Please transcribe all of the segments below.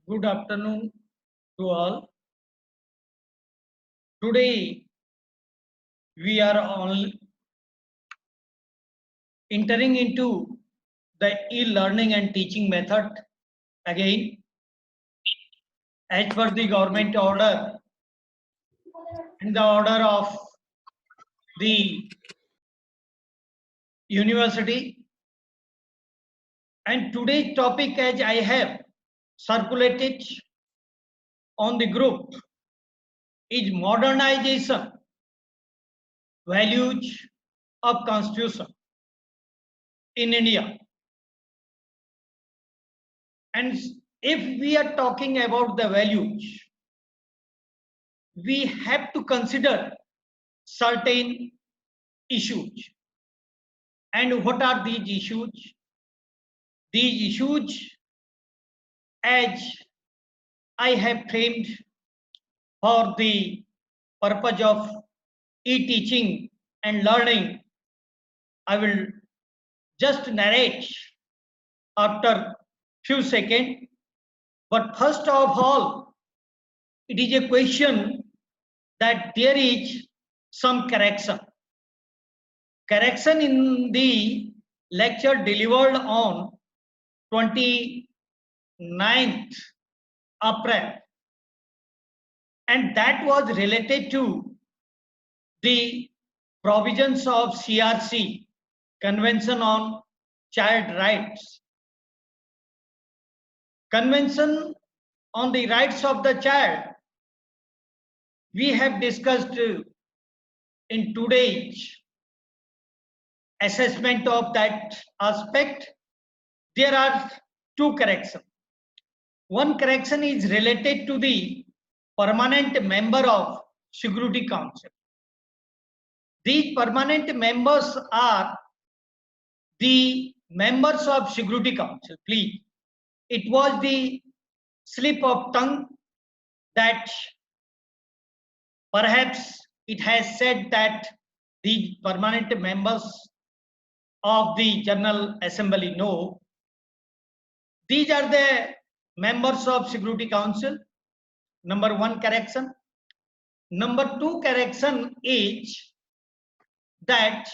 Good afternoon to all. Today we are on entering into the e-learning and teaching method again as per the government order and the order of the university. And today's topic, as I have circulated on the group, is modernization values of constitution in India. And if we are talking about the values, we have to consider certain issues. And what are these issues? These issues, as I have framed for the purpose of e-teaching and learning, I will just narrate after few seconds. But first of all, it is a question that there is some correction. Correction in the lecture delivered on 29th April, and that was related to the provisions of CRC, Convention on Child Rights. Convention on the Rights of the Child, we have discussed in today's assessment of that aspect. There are two corrections. One correction is related to the permanent member of Security Council. These permanent members are the members of Security Council. Please, it was the slip of tongue that perhaps it has said that the permanent members of the General Assembly. No, these are the members of Security Council. Number one correction. Number two correction is that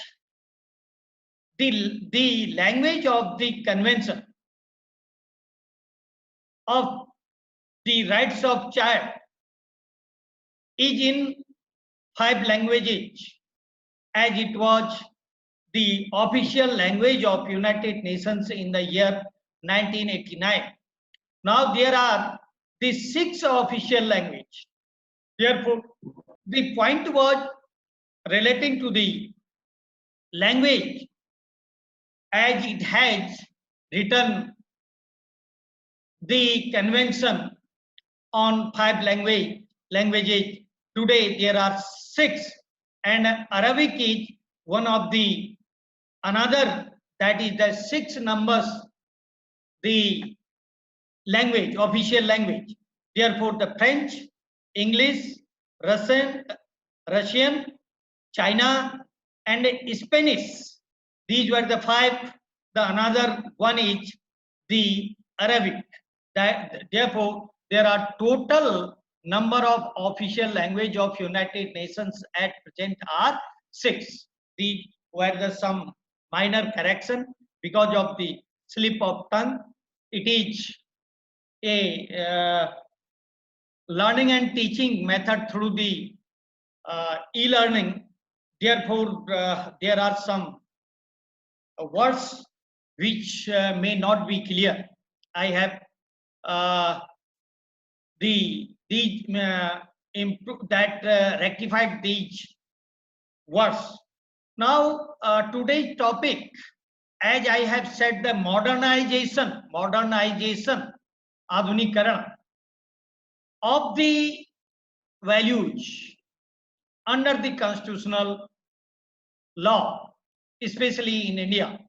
the language of the convention of the rights of child is in 5 languages, as it was the official language of United Nations in the year 1989. Now there are the 6 official language. Therefore, the point was relating to the language as it has written the convention on 5 languages. Today there are 6, and Arabic is one of the another, that is the 6 numbers, the language, official language. Therefore, the French, English, Russian, China, and Spanish. These were the 5. The another one is the Arabic. Therefore, there are total number of official language of United Nations at present are 6. These were the some minor correction because of the slip of tongue. It is a learning and teaching method through the e-learning. Therefore, there are some words which may not be clear. I have rectified these words. Now, today's topic, as I have said, the modernization, adunikaran of the values under the constitutional law, especially in India.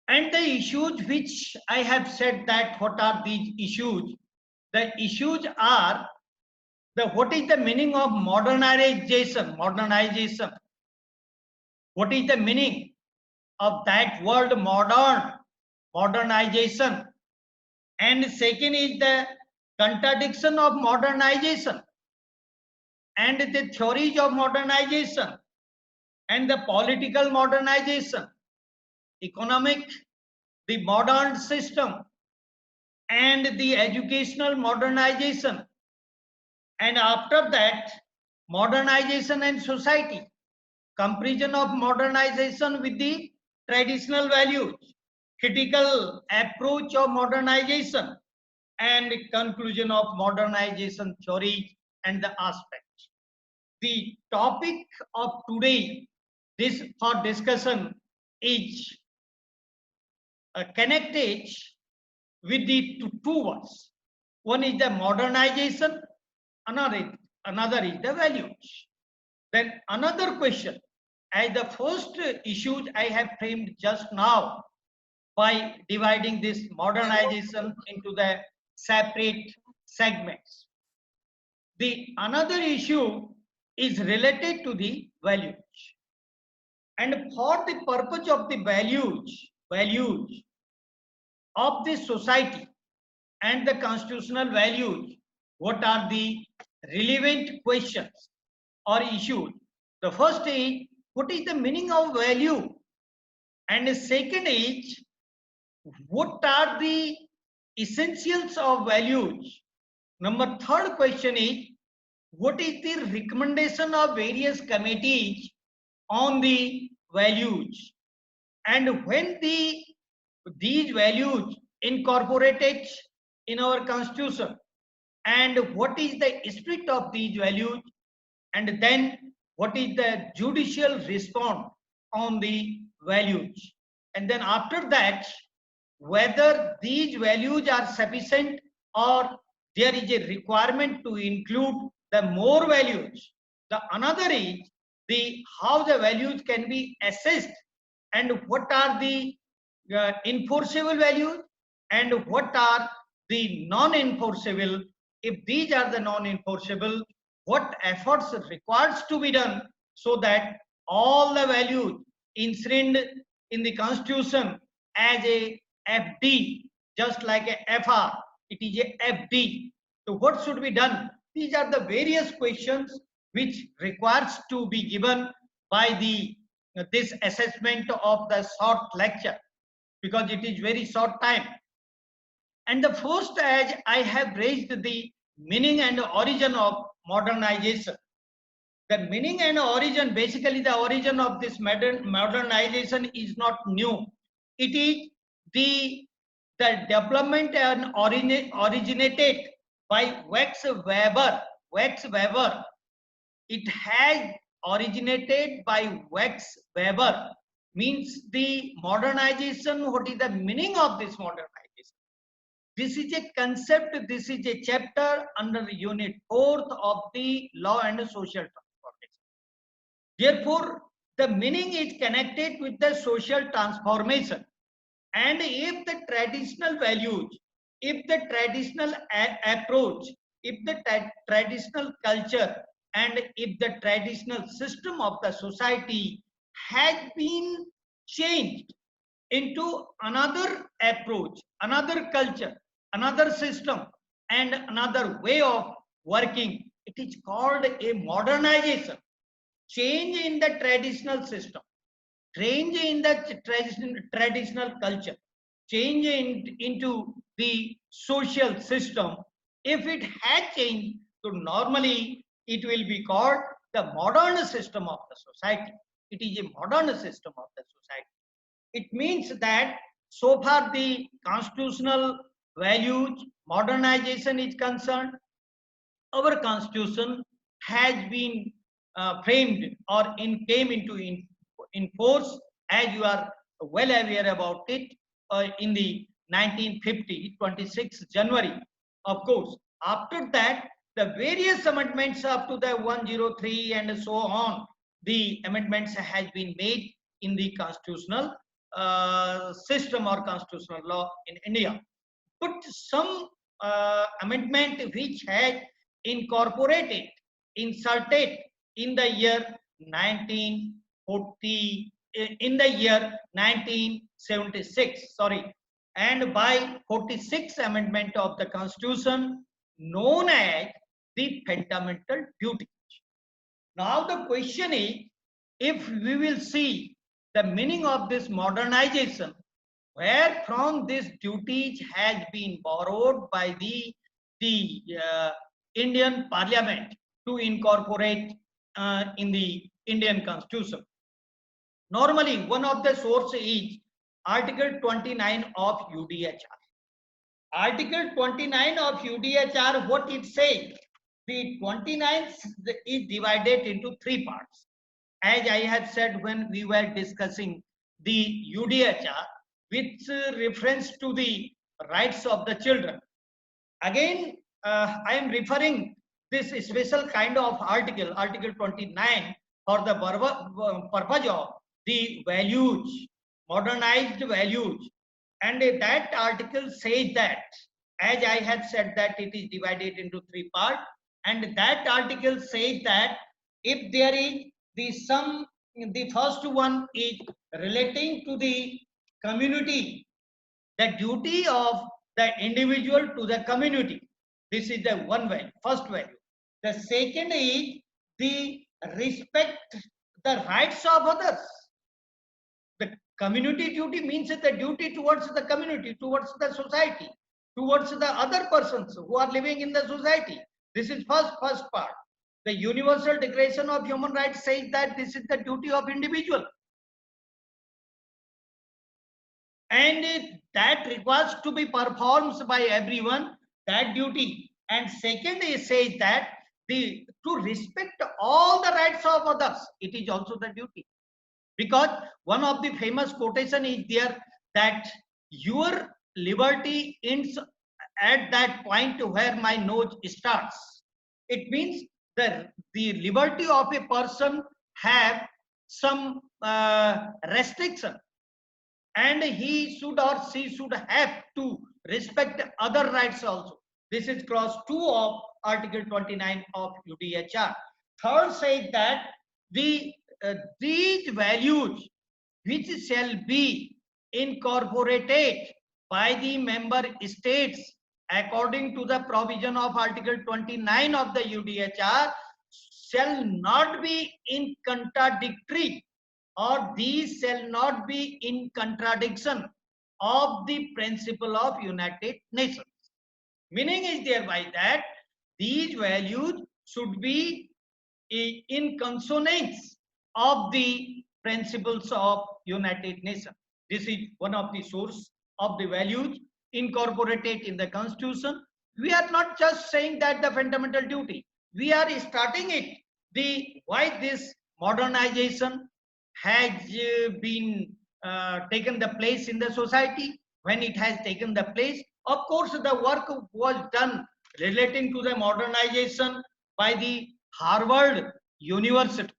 And the issues which I have said, that what are these issues? The issues are what is the meaning of modernization? Modernization. What is the meaning of that word modern? Modernization. And second is the contradiction of modernization and the theories of modernization and the political modernization, economic, the modern system, and the educational modernization. And after that, modernization and society, comparison of modernization with the traditional values, critical approach of modernization, and conclusion of modernization theory and the aspects. The topic of today, this for discussion, is connected with the two words. One is the modernization, another is the values. Then another question, as the first issues I have framed just now by dividing this modernization into the separate segments. The another issue is related to the values. And for the purpose of the values of the society and the constitutional values, what are the relevant questions or issues? The first is, what is the meaning of value? And the second is, what are the essentials of values? Number third question is, what is the recommendation of various committees on the values? And when these values incorporated in our constitution, and what is the spirit of these values, and then what is the judicial response on the values, and then after that, whether these values are sufficient or there is a requirement to include the more values. The another is the how the values can be assessed, and what are the enforceable values and what are the non-enforceable. If these are the non-enforceable, what efforts requires to be done so that all the values enshrined in the constitution as a FD, just like a FR, it is a FD. So what should be done? These are the various questions which requires to be given by the this assessment of the short lecture, because it is very short time. And the first, as I have raised the meaning and origin of modernization. The meaning and origin, basically the origin of this modernization is not new. It is the development and originated by Max Weber. Max Weber. It has originated by Max Weber. Means the modernization. What is the meaning of this modernization? This is a concept. This is a chapter under Unit 4th of the Law and Social Transformation. Therefore, the meaning is connected with the social transformation. And if the traditional values, if the traditional approach, if the traditional culture, and if the traditional system of the society has been changed into another approach, another culture, another system, and another way of working, it is called a modernization. Change in the traditional system, change in the traditional culture, change into the social system. If it had changed, so normally it will be called the modern system of the society. It is a modern system of the society. It means that so far the constitutional values modernization is concerned, our constitution has been framed or came into in force, as you are well aware about it, in the 1950, 26 January. Of course, after that, the various amendments up to the 103 and so on, the amendments has been made in the constitutional system or constitutional law in India. But some amendment which had incorporated, inserted in the year 1940, in the year 1976, sorry, and by 46th amendment of the constitution known as the fundamental duty. Now the question is, if we will see the meaning of this modernization, where from this duties has been borrowed by the Indian Parliament to incorporate in the Indian Constitution. Normally, one of the source is Article 29 of UDHR. Article 29 of UDHR, what it says? The 29 is divided into three parts. As I have said when we were discussing the UDHR, with reference to the rights of the children. Again, I am referring this special kind of article, Article 29, for the purpose of the values, modernized values. And that article says that, as I have said, that it is divided into three parts. And that article says that if there is the first one is relating to the community, the duty of the individual to the community. This is the one value, first value. The second is the respect the rights of others. The community duty means the duty towards the community, towards the society, towards the other persons who are living in the society. This is first part. The Universal Declaration of Human Rights says that this is the duty of individual. And that requires to be performed by everyone, that duty. And second, it says that to respect all the rights of others, it is also the duty. Because one of the famous quotation is there that your liberty ends at that point where my nose starts. It means that the liberty of a person have some restriction, and he should or she should have to respect other rights also. This is clause 2 of Article 29 of UDHR. Third says that these values which shall be incorporated by the member states according to the provision of Article 29 of the UDHR shall not be in contradictory, or these shall not be in contradiction of the principle of United Nations. Meaning is thereby that these values should be in consonance of the principles of United Nations. This is one of the source of the values incorporated in the Constitution. We are not just saying that the fundamental duty, we are starting it, why this modernization has been taken the place in the society. When it has taken the place, of course the work was done relating to the modernization by the Harvard University.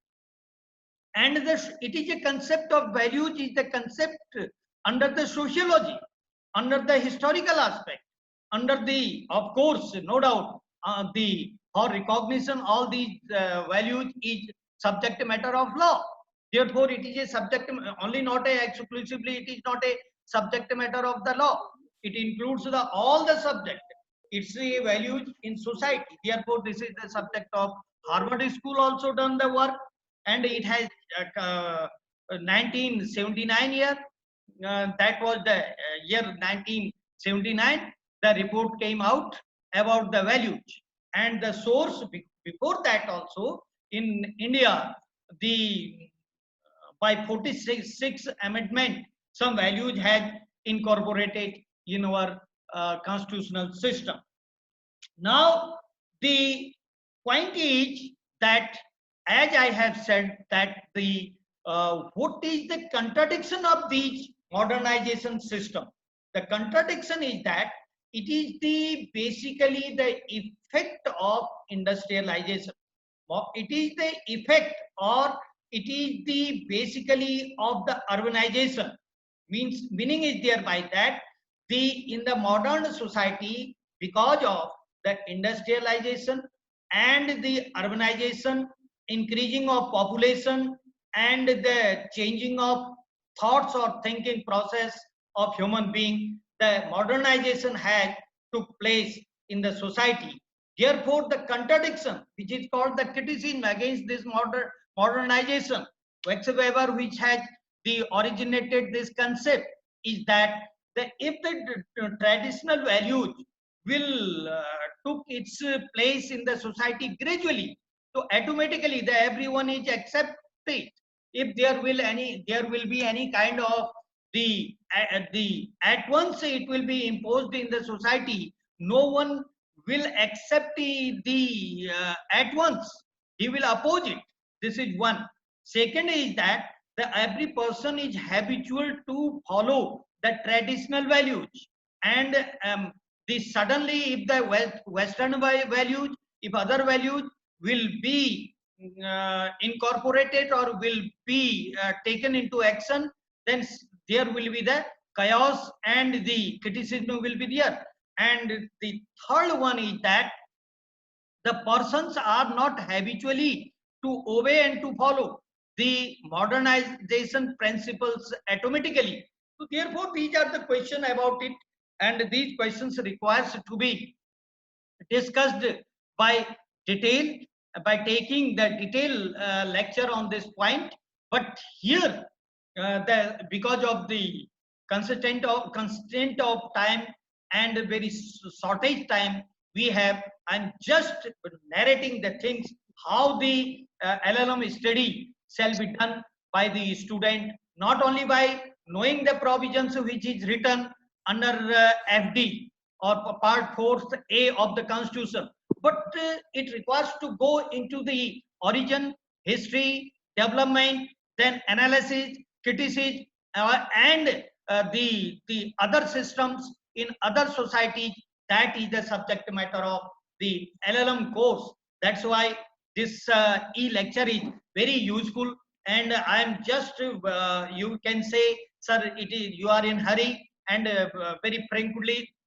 And it is a concept of values, is the concept under the sociology, under the historical aspect, under the, of course, no doubt, for recognition, all these values is subject matter of law. Therefore, it is a subject, only not a exclusively, it is not a subject matter of the law. It includes all the subject. It's a values in society. Therefore, this is the subject of Harvard School also done the work, and it has 1979 year. That was the year 1979. The report came out about the values, and the source before that also in India, by 46th amendment, some values had incorporated in our constitutional system. Now the point is that, as I have said, that what is the contradiction of the modernization system? The contradiction is that it is basically the effect of industrialization. It is the effect, or it is the basically of the urbanization. Meaning is thereby that in the modern society, because of the industrialization and the urbanization, increasing of population, and the changing of thoughts or thinking process, of human being, the modernization had took place in the society. Therefore, the contradiction, which is called the criticism against this modernization, Max Weber, which has originated this concept, is that if the traditional values will took its place in the society gradually, so automatically the everyone is accepted. If there will be any kind of the at once it will be imposed in the society, no one will accept the at once, he will oppose it. This is one. Second is that every person is habitual to follow the traditional values, and the suddenly if the western values, if other values will be incorporated or will be taken into action, then there will be the chaos and the criticism will be there. And the third one is that the persons are not habitually to obey and to follow the modernization principles automatically. So therefore, these are the questions about it, and these questions requires to be discussed by detail, by taking the detailed lecture on this point. But here, because of the constraint of time and very shortage time we have, I'm just narrating the things how the LLM study shall be done by the student, not only by knowing the provisions which is written under FD or part 4A of the Constitution, but it requires to go into the origin, history, development, then analysis, criticism, and the other systems in other societies. That is the subject matter of the LLM course. That's why this e-lecture is very useful, and I am just you can say, sir, it is you are in hurry, and very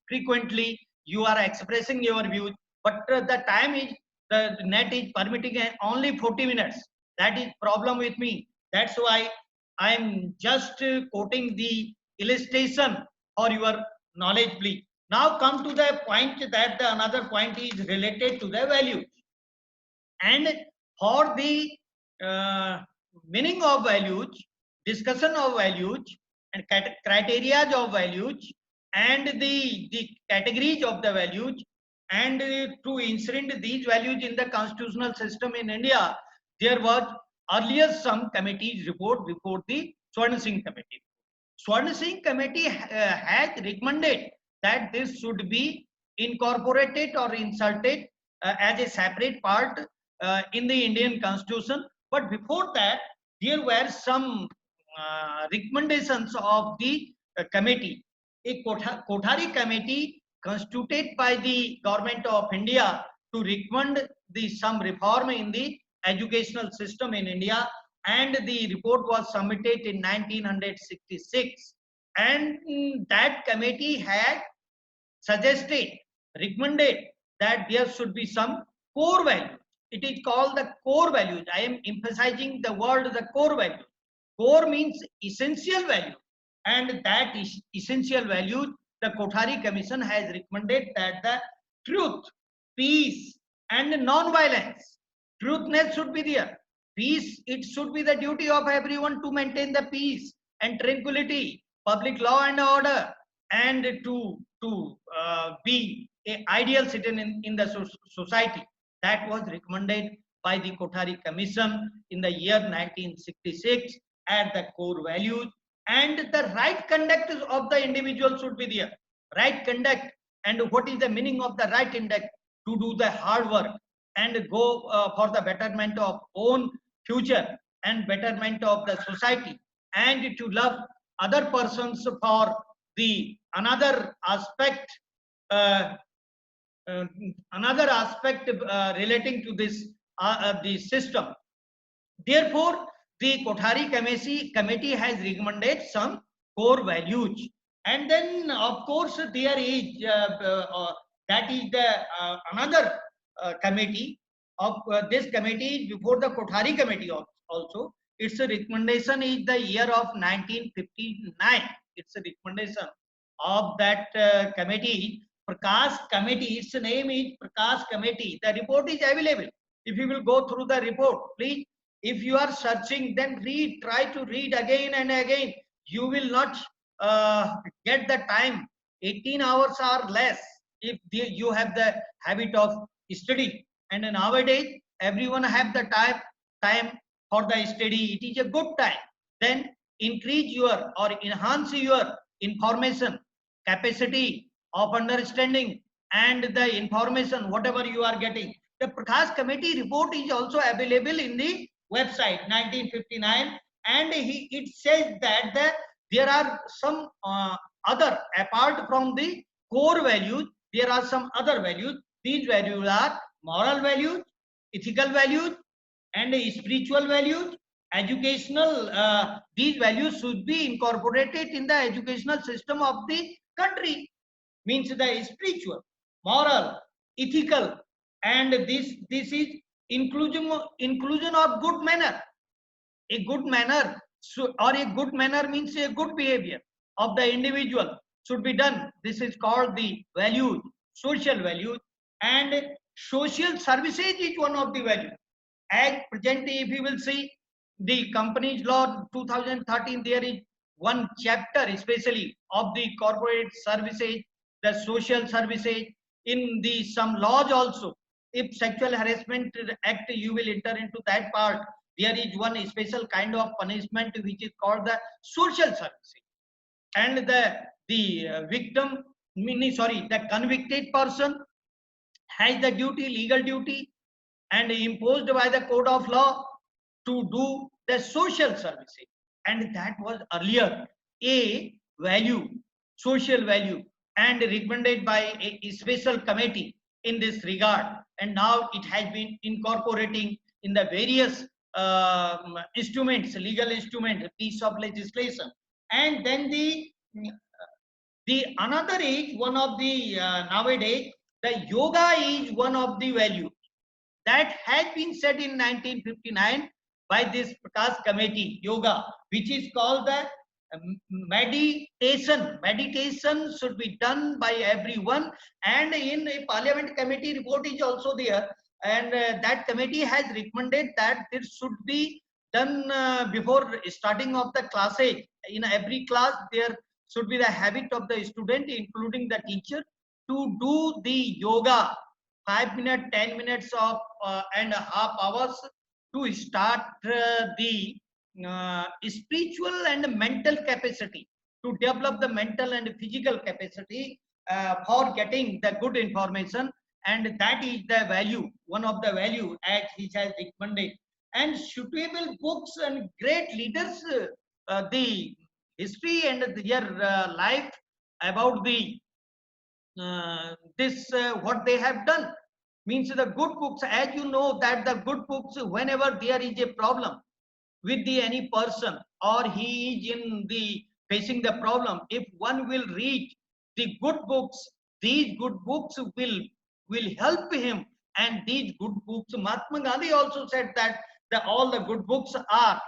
frequently you are expressing your views, but the time is, the net is permitting only 40 minutes. That is problem with me. That's why I am just quoting the illustration for your knowledge, please. Now come to the point that the another point is related to the values, and for the uh, meaning of values, discussion of values, and criteria of values, and the categories of the values, and to insert these values in the constitutional system in India, there was earlier some committees report before the Swarna Singh committee. Swarna Singh committee has recommended that this should be incorporated or inserted as a separate part in the Indian constitution. But before that, there were some recommendations of the committee. A Kothari committee constituted by the government of India to recommend some reform in the educational system in India, and the report was submitted in 1966, and that committee had suggested, recommended that there should be some core values. It is called the core values. I am emphasizing the word the core value. Core means essential value, and that is essential value. The Kothari Commission has recommended that the truth, peace, and non-violence, truthness should be there. Peace, it should be the duty of everyone to maintain the peace and tranquility, public law and order, and to be an ideal citizen in the society. That was recommended by the Kothari Commission in the year 1966 at the core values, and the right conduct of the individual should be there. Right conduct, and what is the meaning of the right conduct? To do the hard work and go for the betterment of own future and betterment of the society, and to love other persons for the another aspect uh, uh, relating to this the system. Therefore, the Kothari committee has recommended some core values, and then of course there is that is the another committee of this committee before the Kothari committee also. Its recommendation is the year of 1959, it's a recommendation of that committee, Prakash Committee. Its name is Prakash Committee. The report is available. If you will go through the report, please, if you are searching, then read, try to read again and again. You will not get the time. 18 hours or less if you have the habit of study. And nowadays, everyone have the time for the study. It is a good time. Then increase your or enhance your information capacity of understanding and the information whatever you are getting. The Prakash Committee report is also available in the website 1959, and it says that there are some other, apart from the core values, there are some other values. These values are moral values, ethical values, and spiritual values. Educational, these values should be incorporated in the educational system of the country. Means the spiritual, moral, ethical, and this is inclusion of good manner. A good manner or a good manner means a good behavior of the individual should be done. This is called the values, social values, and social services is one of the values. As presently, if you will see the Companies Law 2013, there is one chapter especially of the corporate services, the social services. In the some laws also, if sexual harassment act, you will enter into that part. There is one special kind of punishment which is called the social services. And the victim, meaning sorry, the convicted person has the duty, legal duty, and imposed by the code of law to do the social services. And that was earlier a value, social value, and recommended by a special committee in this regard. And now it has been incorporating in the various instruments, legal instruments, piece of legislation. And then the another is one of the nowadays, the yoga is one of the values that has been said in 1959 by this Prakash Committee, yoga, which is called the meditation. Meditation should be done by everyone, and in a Parliament Committee report is also there, and that committee has recommended that this should be done before starting of the classes. In every class, there should be the habit of the student, including the teacher, to do the yoga 5 minutes, 10 minutes of and a half hours to start the spiritual and mental capacity, to develop the mental and physical capacity for getting the good information. And that is the value, one of the value as he has recommended. And suitable books and great leaders, the history and their life about the this what they have done. Means the good books, as you know that the good books, whenever there is a problem with the any person or he is in the facing the problem, if one will read the good books, these good books will help him. And these good books, Mahatma Gandhi also said that all the good books are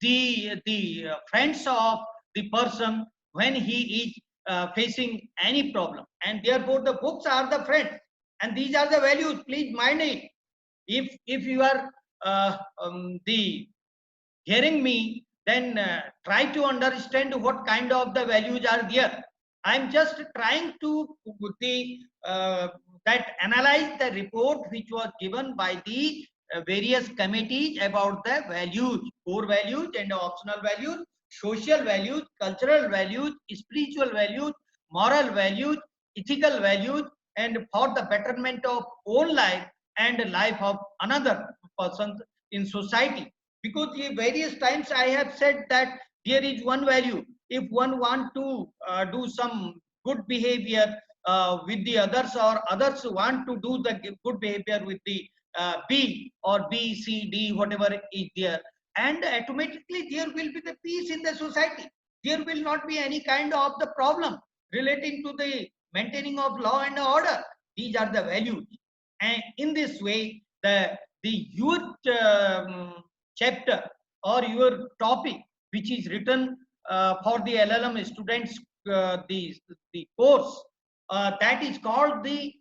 the friends of the person when he is facing any problem, and therefore the books are the friends. And these are the values, please mind it. If you are the hearing me, then try to understand what kind of the values are there. I'm just trying to the that analyze the report which was given by the various committees about the values, core values and optional values, social values, cultural values, spiritual values, moral values, ethical values, and for the betterment of own life and life of another person in society. Because various times I have said that there is one value. If one want to do some good behavior with the others, or others want to do the good behavior with the B or B, C, D, whatever is there, and automatically there will be the peace in the society. There will not be any kind of the problem relating to the maintaining of law and order. These are the values. And in this way, the youth chapter or your topic which is written for the LLM students the course that is called the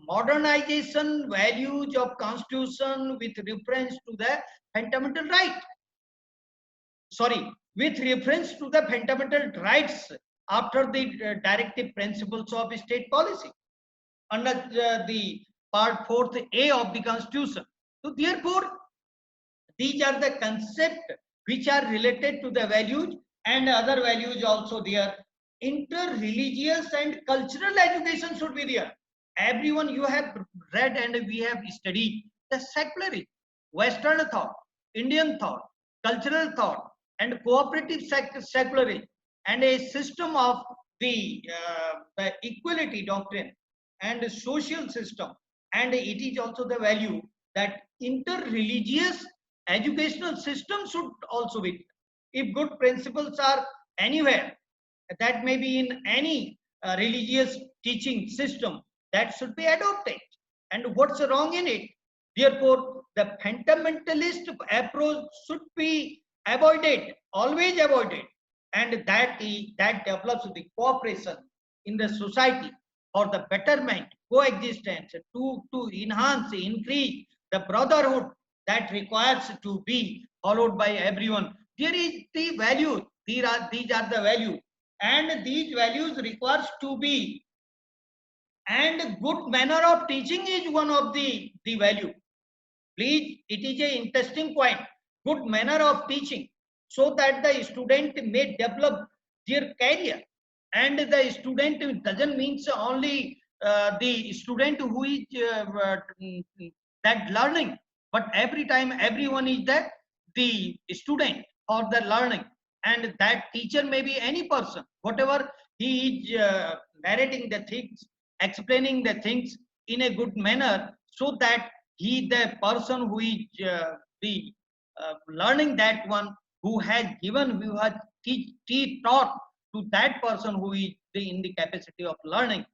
modernization values of constitution with reference to the fundamental right. Sorry, with reference to the fundamental rights after the directive principles of state policy under the part 4th A of the constitution. So therefore, these are the concepts which are related to the values, and other values also there. Inter-religious and cultural education should be there. Everyone, you have read and we have studied the secularism, Western thought, Indian thought, cultural thought, and cooperative secularism, and a system of the equality doctrine and a social system. And it is also the value that inter-religious educational system should also be. If good principles are anywhere, that may be in any religious teaching system, that should be adopted. And what's wrong in it? Therefore, the fundamentalist approach should be avoided, always avoided, and that develops the cooperation in the society for the betterment, coexistence, to enhance, increase the brotherhood that requires to be followed by everyone. There is the value. These are the values, and these values requires to be. And good manner of teaching is one of the value. Please, it is a interesting point. Good manner of teaching, so that the student may develop their career. And the student doesn't means only the student who is that learning, but every time everyone is the student for the learning, and that teacher may be any person, whatever he is narrating the things, explaining the things in a good manner, so that the person who is the learning, that one who has given, who has taught to that person who is in the capacity of learning,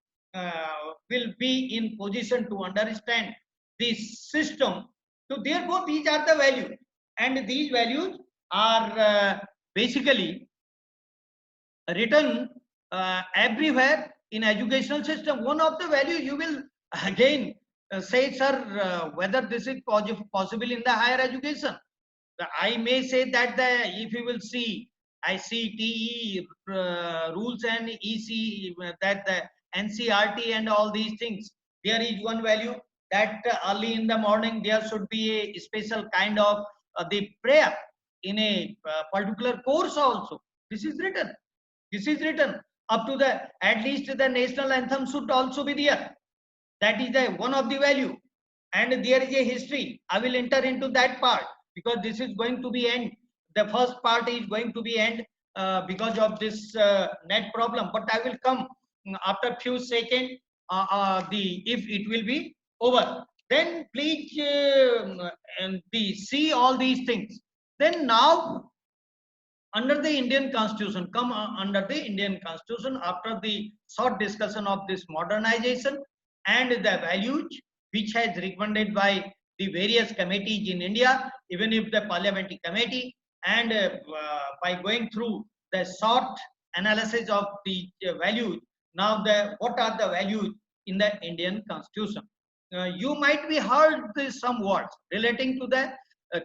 will be in position to understand this system. So therefore, these are the values, and these values are basically written everywhere in educational system. One of the value you will again say, sir, whether this is possible in the higher education. I may say that if you will see ICTE rules and EC, that the NCRT and all these things, there is one value that early in the morning there should be a special kind of the prayer in a particular course also. This is written. This is written up to the, at least the national anthem should also be there. That is the one of the value. And there is a history. I will enter into that part, because this is going to be end. The first part is going to be end because of this net problem. But I will come after few seconds. If it will be over, then please see all these things. Then now, under the Indian Constitution, come under the Indian Constitution after the short discussion of this modernization and the values which has recommended by the various committees in India, even if the parliamentary committee, and by going through the short analysis of the values. Now, what are the values in the Indian Constitution? You might be heard some words relating to the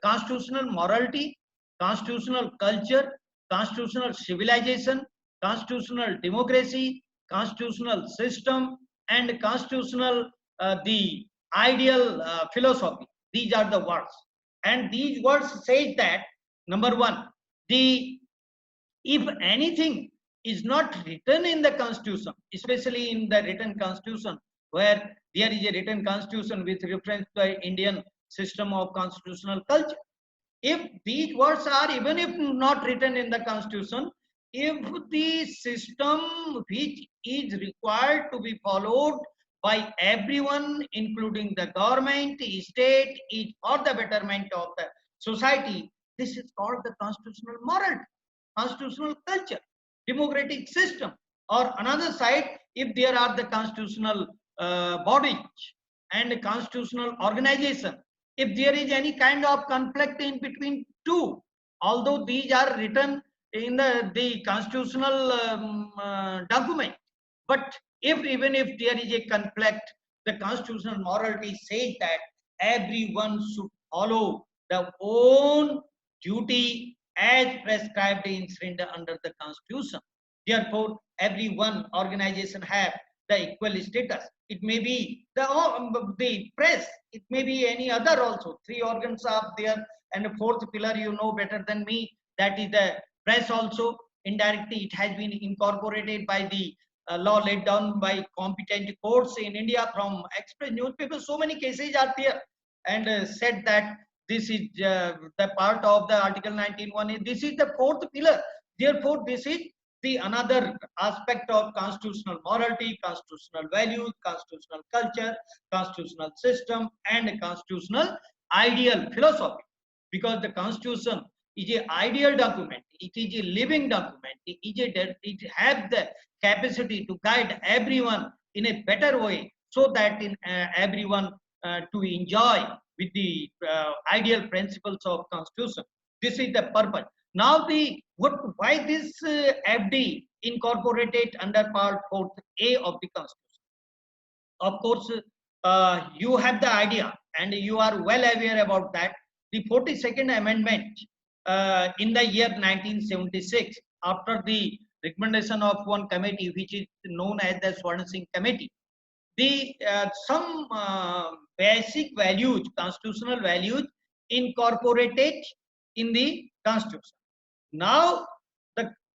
constitutional morality, constitutional culture, constitutional civilization, constitutional democracy, constitutional system, and constitutional the ideal philosophy. These are the words, and these words say that, number one, if anything is not written in the constitution, especially in the written constitution, where there is a written constitution with reference to the Indian system of constitutional culture, if these words are, even if not written in the constitution, if the system which is required to be followed by everyone, including the government, state, is for the betterment of the society, this is called the constitutional morality, constitutional culture, democratic system. Or another side, if there are the constitutional bodies and constitutional organization, if there is any kind of conflict in between two, although these are written in the constitutional document. But if even if there is a conflict, the constitutional morality says that everyone should follow the own duty as prescribed in surrender under the constitution. Therefore, every one organization have the equal status. It may be the press, it may be any other also. Three organs are there, and the fourth pillar you know better than me. That is the press also. Indirectly, it has been incorporated by the law laid down by competent courts in India from express newspapers. So many cases are there, and said that this is the part of the Article 19(1). This is the fourth pillar. Therefore, this is the another aspect of constitutional morality, constitutional values, constitutional culture, constitutional system, and constitutional ideal philosophy. Because the constitution is an ideal document, it is a living document, it has the capacity to guide everyone in a better way, so that in everyone to enjoy with the ideal principles of constitution. This is the purpose. Now the what why this FD incorporated under part 4A of the constitution? Of course, you have the idea and you are well aware about that. The 42nd Amendment in the year 1976, after the recommendation of one committee which is known as the Swarn Singh Committee, the some basic values, constitutional values, incorporated in the constitution. Now,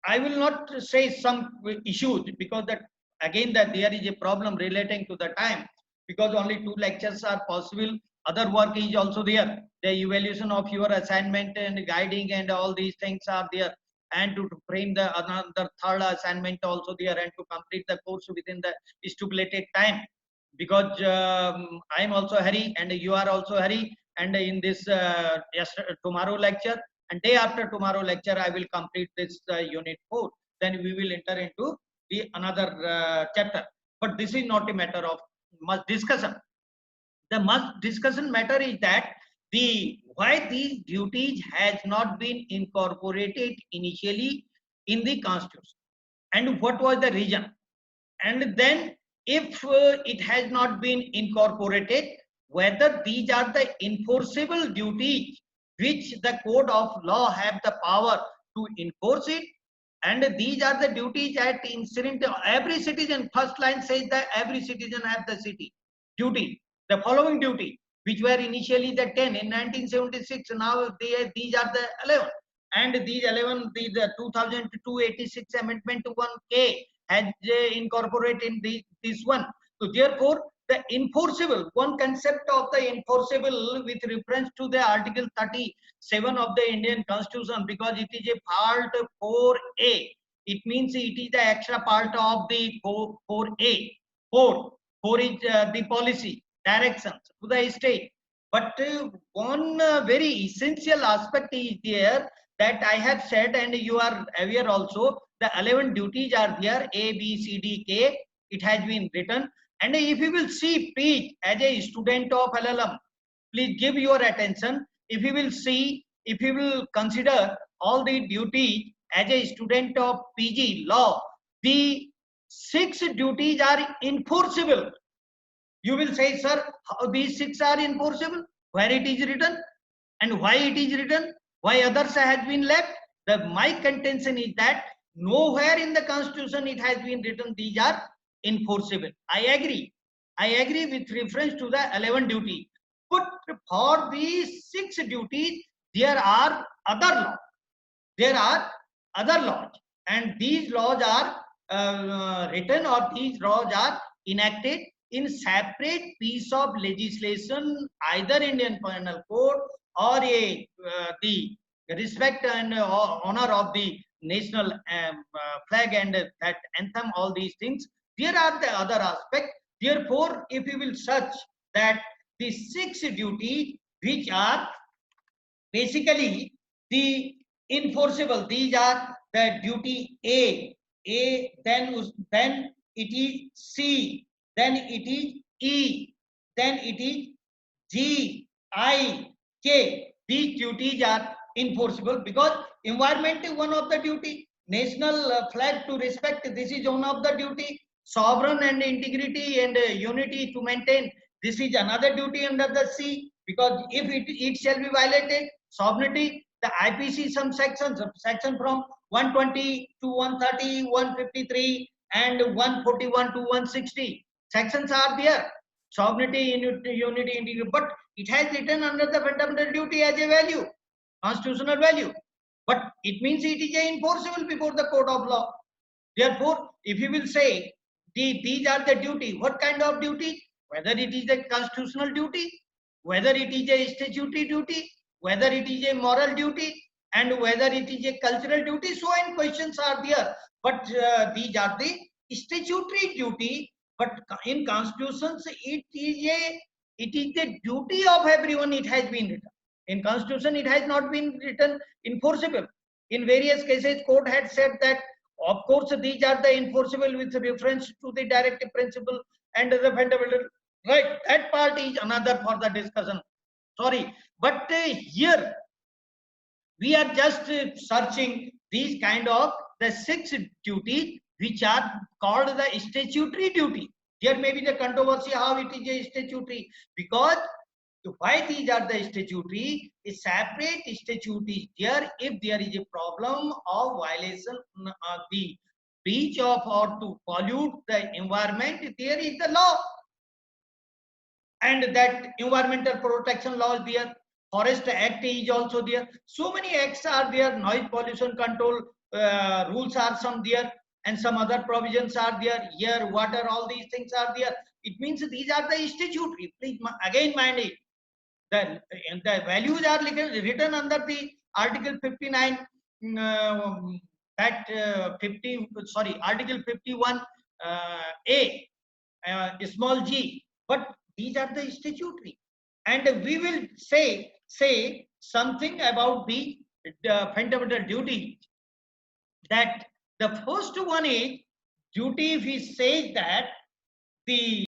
I will not say some issues, because that again that there is a problem relating to the time, because only 2 lectures are possible. Other work is also there. The evaluation of your assignment and guiding and all these things are there, and to frame the another third assignment also there, and to complete the course within the stipulated time. Because I am also hurry and you are also hurry, and in this tomorrow lecture and day after tomorrow lecture I will complete this unit 4. Then we will enter into the another chapter. But this is not a matter of much discussion. The much discussion matter is that the why these duties has not been incorporated initially in the constitution, and what was the reason. And then if it has not been incorporated, whether these are the enforceable duties which the code of law have the power to enforce it. And these are the duties that incident every citizen. First line says that every citizen have the city duty, the following duty, which were initially the 10 in 1976. Now these are the 11, and these 11, the 2002-86 amendment to 1K has incorporated in this one. So therefore, the enforceable, one concept of the enforceable with reference to the Article 37 of the Indian Constitution, because it is a part 4A. It means it is the extra part of the 4A. 4 is the policy, directions to the state. But one very essential aspect is there that I have said, and you are aware also. The 11 duties are there, A, B, C, D, K. It has been written. And if you will see page as a student of LLM, please give your attention. If you will see, if you will consider all the duties as a student of PG law, the 6 duties are enforceable. You will say, sir, how these 6 are enforceable? Where it is written and why it is written? Why others has been left? My contention is that nowhere in the constitution it has been written these are enforceable. I agree with reference to the 11 duty, but for these 6 duties there are other laws, and these laws are written, or these laws are enacted in separate piece of legislation, either Indian Penal Code or the respect and honor of the national flag and that anthem, all these things. There are the other aspects. Therefore, if you will search that the 6 duties which are basically the enforceable, these are the duty A, then it is C, then it is E, then it is G, I, K. These duties are enforceable because environment is one of the duty. National flag to respect, this is one of the duty. Sovereign and integrity and unity to maintain, this is another duty under the sea, because if it shall be violated, sovereignty, the IPC some section from 120 to 130, 153 and 141 to 160 sections are there. Sovereignty, unity, integrity, but it has written under the fundamental duty as a value, constitutional value, but it means it is enforceable before the court of law. Therefore, if you will say these are the duty, what kind of duty? Whether it is a constitutional duty, whether it is a statutory duty, whether it is a moral duty, and whether it is a cultural duty, so many questions are there. But these are the statutory duty. But in constitutions, it is the duty of everyone. It has been written in constitution. It has not been written enforceable. In various cases, court had said that of course, these are the enforceable with reference to the directive principle and the fundamental right. That part is another for the discussion. Sorry, but here we are just searching these kind of the 6 duties which are called the statutory duty. There may be the controversy how it is a statutory, because why these are the statutory, a separate statute is there if there is a problem of violation of the breach of or to pollute the environment, there is the law, and that environmental protection law is there, forest act is also there, so many acts are there, noise pollution control rules are some there, and some other provisions are there, air, water, all these things are there. It means these are the statutory. Please again mind it, the values are written under the article 59 that 50 sorry article 51 a small g, but these are the statutory, and we will say something about the fundamental duty, that the first one is duty, if we say that the